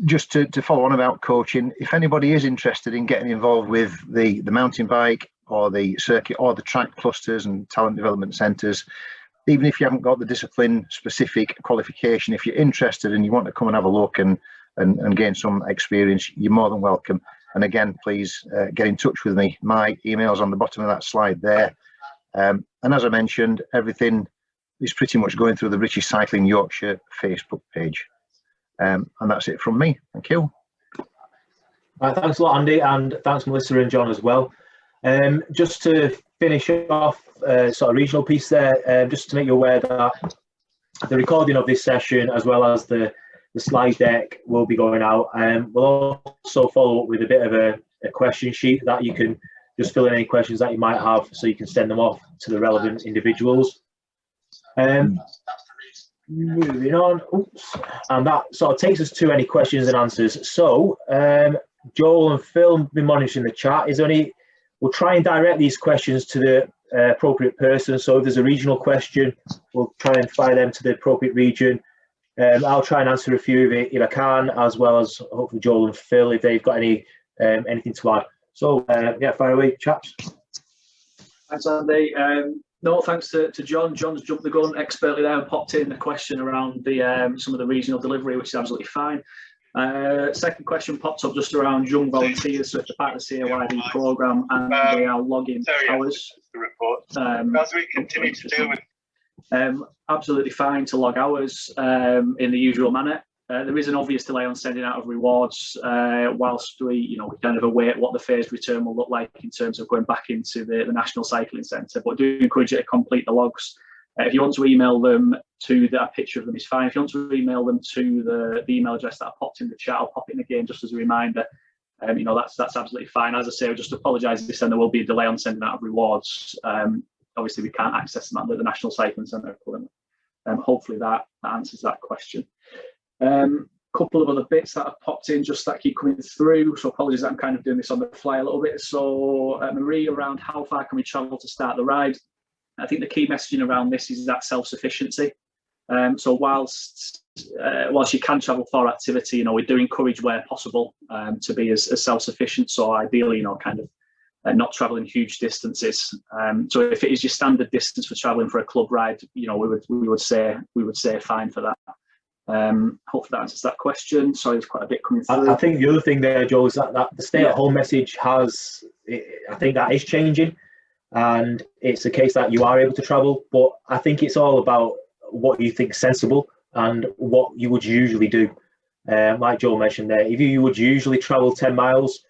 Just to follow on about coaching, if anybody is interested in getting involved with the mountain bike or the circuit or the track clusters and talent development centres. Even if you haven't got the discipline specific qualification, if you're interested and you want to come and have a look and gain some experience, you're more than welcome. And again, please get in touch with me. My email's on the bottom of that slide there. And as I mentioned, everything is pretty much going through the British Cycling Yorkshire Facebook page. And that's it from me. Thank you. Thanks a lot, Andy, and thanks Melissa and John as well. Just to finish off sort of regional piece there, just to make you aware that the recording of this session as well as the slide deck will be going out. We'll also follow up with a bit of a question sheet that you can just fill in any questions that you might have, so you can send them off to the relevant individuals. Moving on, oops, and that sort of takes us to any questions and answers. So Joel and Phil have been monitoring the chat. Is there any? We'll try and direct these questions to the appropriate person. So if there's a regional question, we'll try and fire them to the appropriate region. I'll try and answer a few of it if I can, as well as hopefully Joel and Phil if they've got any anything to add. So yeah, fire away, chaps. Thanks, Andy. No, thanks to John. John's jumped the gun expertly there and popped in a question around the some of the regional delivery, which is absolutely fine. Second question popped up just around young volunteers. So if they're part of the CAYD programme and they are logging hours. As we continue to deal with. Absolutely fine to log hours in the usual manner. There is an obvious delay on sending out of rewards whilst we kind of await what the phased return will look like in terms of going back into the National Cycling Centre. But I do encourage you to complete the logs. If you want to email them to that picture of them is fine. If you want to email them to the email address that I popped in the chat, I'll pop it in again just as a reminder. That's absolutely fine. As I say, I just apologise if there will be a delay on sending out of rewards. Obviously, we can't access them at the National Cycling Centre. Hopefully that answers that question. Couple of other bits that have popped in just that keep coming through. So apologies that I'm kind of doing this on the fly a little bit. So Marie, around how far can we travel to start the ride? I think the key messaging around this is that self-sufficiency. So whilst you can travel for activity, we do encourage where possible to be as self-sufficient. So ideally, kind of not traveling huge distances. So if it is your standard distance for traveling for a club ride, we would say fine for that. Hopefully that answers that question. Sorry, there's quite a bit coming through. I think the other thing there, Joe, is that the stay-at-home message has. I think that is changing, and it's a case that you are able to travel. But I think it's all about what you think sensible and what you would usually do. Like Joe mentioned there, if you would usually travel 10 miles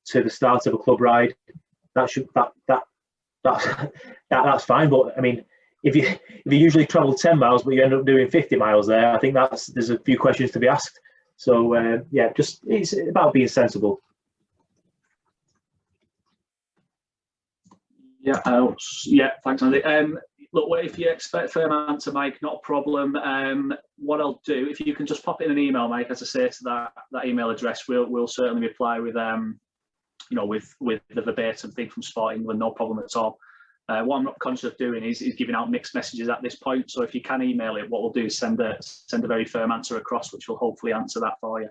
to the start of a club ride, that's fine. But I mean, if you usually travel 10 miles but you end up doing 50 miles there, I think there's a few questions to be asked. So yeah, it's about being sensible. Yeah, thanks, Andy. Look, if you expect firm answer, Mike, not a problem. What I'll do, if you can just pop in an email, Mike, as I say, to that email address, we'll certainly reply with with the verbatim thing from Sport England, no problem at all. What I'm not conscious of doing is giving out mixed messages at this point. So if you can email it, what we'll do is send a very firm answer across, which will hopefully answer that for you.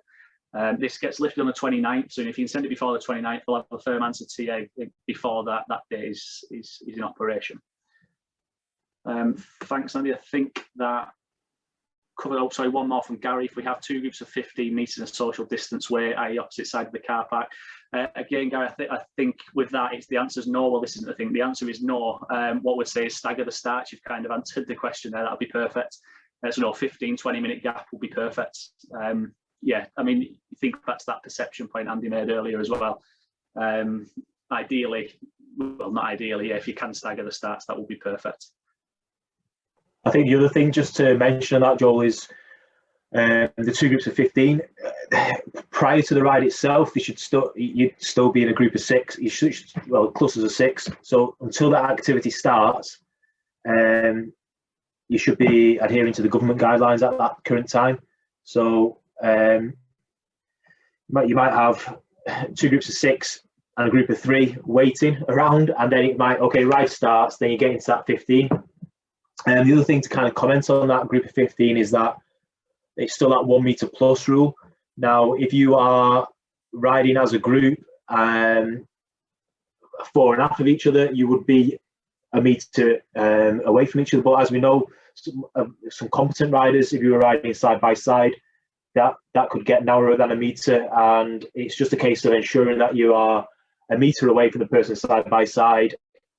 This gets lifted on the 29th, so if you can send it before the 29th, we'll have a firm answer to you before that day is in operation. Thanks, Andy. I think that covered. Oh, sorry, one more from Gary. If we have two groups of 15 meeting a social distance way, i.e. opposite side of the car park. Again, Gary, I think with that, the answer is no. Well, this isn't the thing. The answer is no. What we'd say is stagger the start. You've kind of answered the question there. That'll be perfect. So 15, 20-minute gap will be perfect. Yeah, I mean, you think back to that perception point Andy made earlier as well. Ideally, well, not ideally, yeah, if you can stagger the starts, that will be perfect. I think the other thing just to mention that, Joel, is the two groups of 15. Prior to the ride itself, you'd still be in a group of 6. You should, well, clusters of 6. So until that activity starts, you should be adhering to the government guidelines at that current time. So you might have two groups of 6 and a group of 3 waiting around, and then it might, okay, ride starts, then you get into that 15. And the other thing to kind of comment on that group of 15 is that it's still that 1 meter plus rule. Now, if you are riding as a group fore and aft of each other, you would be a metre away from each other. But as we know, some competent riders, if you were riding side by side, that could get narrower than a metre, and it's just a case of ensuring that you are a metre away from the person side by side,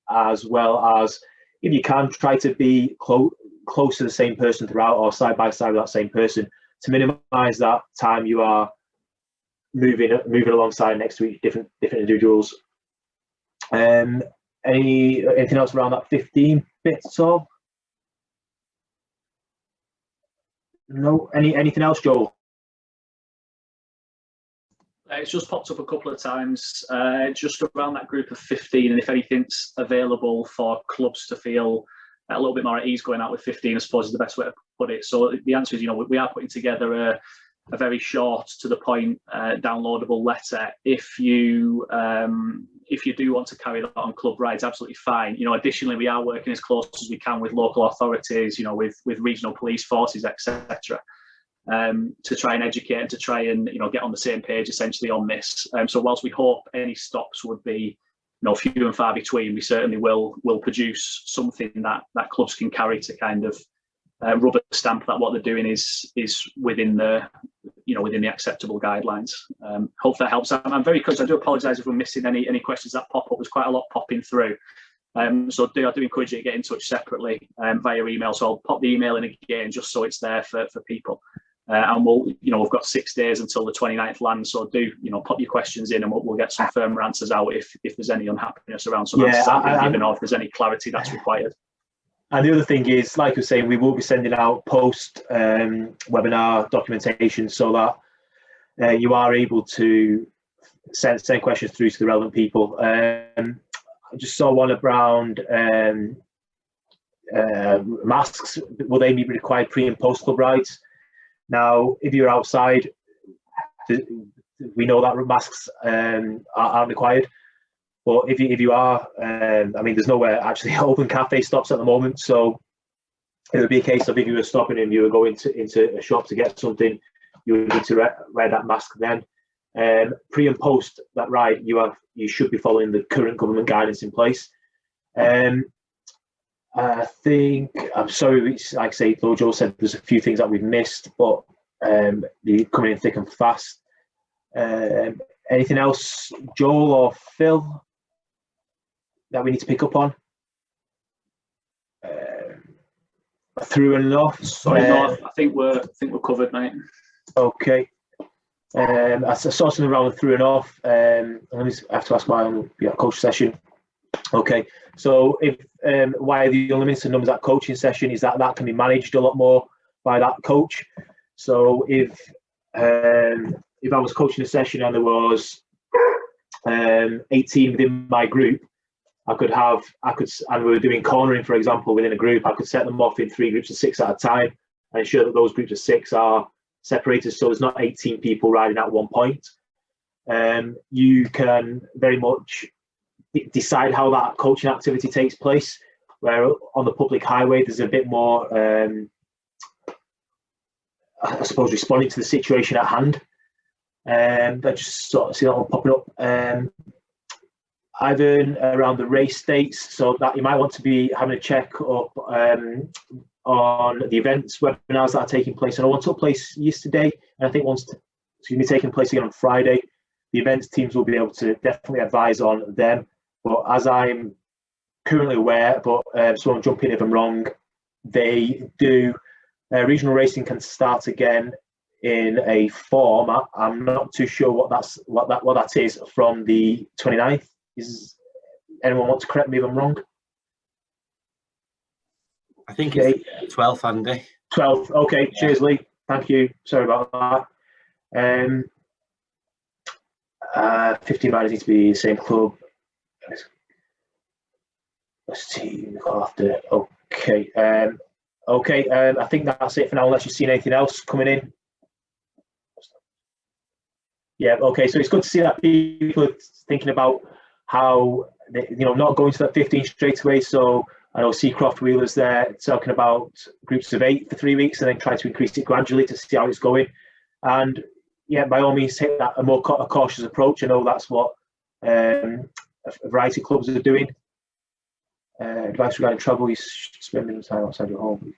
as well as, if you can, try to be close to the same person throughout, or side by side with that same person, to minimise that time you are moving alongside next to each different individuals. Anything else around that 15 bit at all? No. Anything else, Joel? It's just popped up a couple of times, just around that group of 15, and if anything's available for clubs to feel a little bit more at ease going out with 15, I suppose is the best way to put it. So the answer is, we are putting together a very short, to the point, downloadable letter. If you do want to carry that on club rides, absolutely fine. Additionally, we are working as close as we can with local authorities, with regional police forces, etc. To try and educate and to try and get on the same page essentially on this. So whilst we hope any stops would be few and far between, we certainly will produce something that clubs can carry to kind of rubber stamp that what they're doing is within the within the acceptable guidelines. Hopefully that helps. I'm very conscious. I do apologise if we're missing any questions that pop up. There's quite a lot popping through. So I do encourage you to get in touch separately via email. So I'll pop the email in again just so it's there for people. And we've got 6 days until the 29th lands, so do pop your questions in, and we'll get some firmer answers out if there's any unhappiness around some answers that we've given, or if there's any clarity that's required. And the other thing is, like I was saying, we will be sending out post webinar documentation so that you are able to send questions through to the relevant people. I just saw one around masks. Will they be required pre and post club rides? Now, if you're outside, we know that masks aren't required. But if you are, there's nowhere actually open cafe stops at the moment. So it would be a case of, if you were stopping and you were going into a shop to get something, you would need to wear that mask then. Pre and post that ride, you should be following the current government guidance in place. I think, I'm sorry, like I say, though Joe said there's a few things that we've missed, but they're coming in thick and fast. Anything else, Joel or Phil, that we need to pick up on? Through and north? Sorry, north. I think we're covered, mate. Okay. I saw something around through and off. Let me have to ask my coach session. Okay, so if why the unlimited numbers at coaching session is that can be managed a lot more by that coach. So if I was coaching a session and there was 18 within my group, and we were doing cornering, for example, within a group, I could set them off in 3 groups of 6 at a time and ensure that those groups of 6 are separated, so there's not 18 people riding at one point. You can very much decide how that coaching activity takes place, where on the public highway there's a bit more I suppose responding to the situation at hand. I just sort of see that one popping up. Ivan, around the race dates, so that you might want to be having a check up on the events webinars that are taking place. And one took place yesterday, and I think one's going to be taking place again on Friday. The events teams will be able to definitely advise on them. But as I'm currently aware, but someone jump in if I'm wrong, they do regional racing can start again in a form. I'm not too sure what that is from the 29th. Is anyone want to correct me if I'm wrong? I think it's 12th, Andy. 12th. Okay, yeah. Cheers, Lee. Thank you. Sorry about that. 15 riders need to be the same club. Let's see. After. Okay. I think that's it for now. Unless you've seen anything else coming in. Yeah. Okay. So it's good to see that people are thinking about how not going to that 15 straight away. So I know Seacroft Wheeler's there talking about groups of 8 for 3 weeks and then try to increase it gradually to see how it's going. And yeah, by all means, take that a cautious approach. I know that's what a variety of clubs are doing. Advice regarding travel: you should spend minimum time outside your home.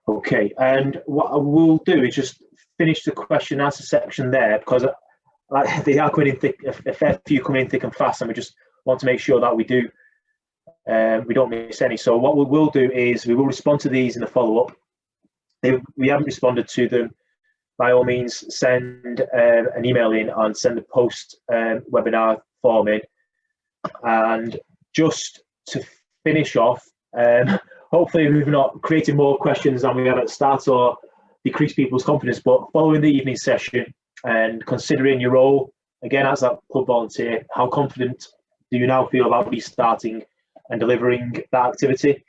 Okay, and what I will do is just finish the question and answer section there, because like they are coming in thick, a fair few coming in thick and fast, and we just want to make sure that we don't miss any. So what we will do is we will respond to these in the follow-up. If we haven't responded to them, by all means send an email in and send the post webinar form in. And just to finish off, hopefully we've not created more questions than we had at the start or decreased people's confidence, but following the evening session and considering your role again as a club volunteer, how confident do you now feel about restarting and delivering that activity?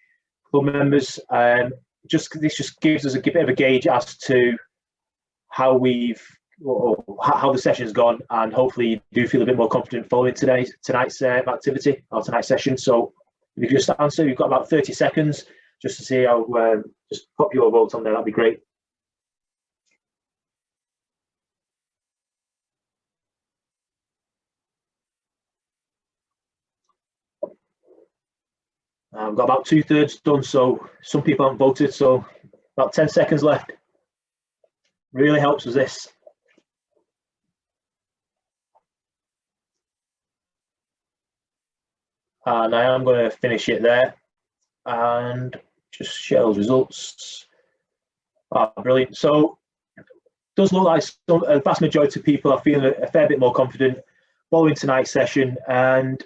Club members, this just gives us a bit of a gauge as to how how the session's gone, and hopefully you do feel a bit more confident following tonight's activity or tonight's session. So if you could just answer, you've got about 30 seconds just to see how, just pop your vote on there, that'd be great. I've got about 2/3 done, so some people haven't voted, so about 10 seconds left. Really helps with this. And I am going to finish it there and just share those results. Brilliant. So it does look like a vast majority of people are feeling a fair bit more confident following tonight's session. And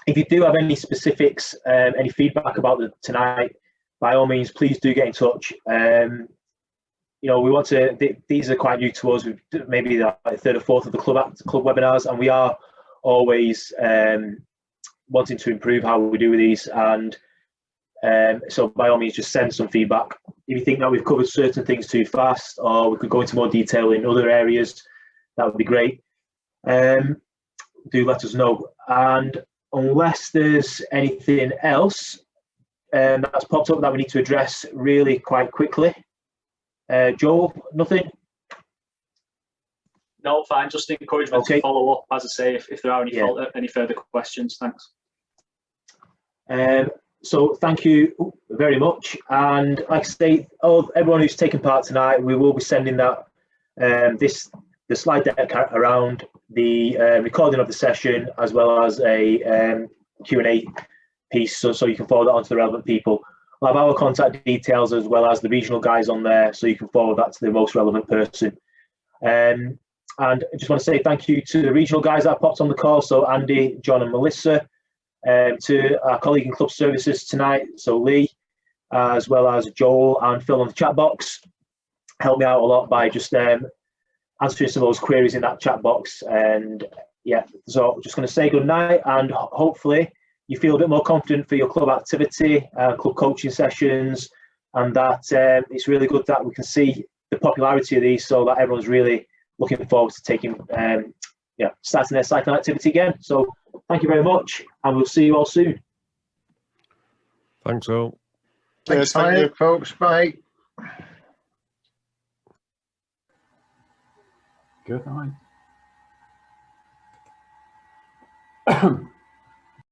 if you do have any specifics, any feedback about tonight, by all means, please do get in touch. You know, we want to, these are quite new to us, maybe the third or fourth of the club webinars, and we are always wanting to improve how we do with these. And so by all means, just send some feedback. If you think that we've covered certain things too fast, or we could go into more detail in other areas, that would be great. Do let us know. And unless there's anything else that's popped up that we need to address really quite quickly, Joel, nothing? No, fine. Just encouragement to follow up, as I say, if there are any further questions. Thanks. So thank you very much. And like I say, everyone who's taken part tonight, we will be sending that the slide deck around, the recording of the session, as well as a Q&A piece, so you can forward that on to the relevant people. We'll have our contact details as well as the regional guys on there, so you can forward that to the most relevant person. And I just want to say thank you to the regional guys that popped on the call, so Andy, John and Melissa, to our colleague in club services tonight, so Lee, as well as Joel and Phil on the chat box. Helped me out a lot by just answering some of those queries in that chat box. And yeah, so just going to say good night, and hopefully you feel a bit more confident for your club activity, club coaching sessions, and that it's really good that we can see the popularity of these, so that everyone's really looking forward to taking, starting their cycling activity again. So thank you very much, and we'll see you all soon. Thanks all. Thanks, folks. Bye. Good night.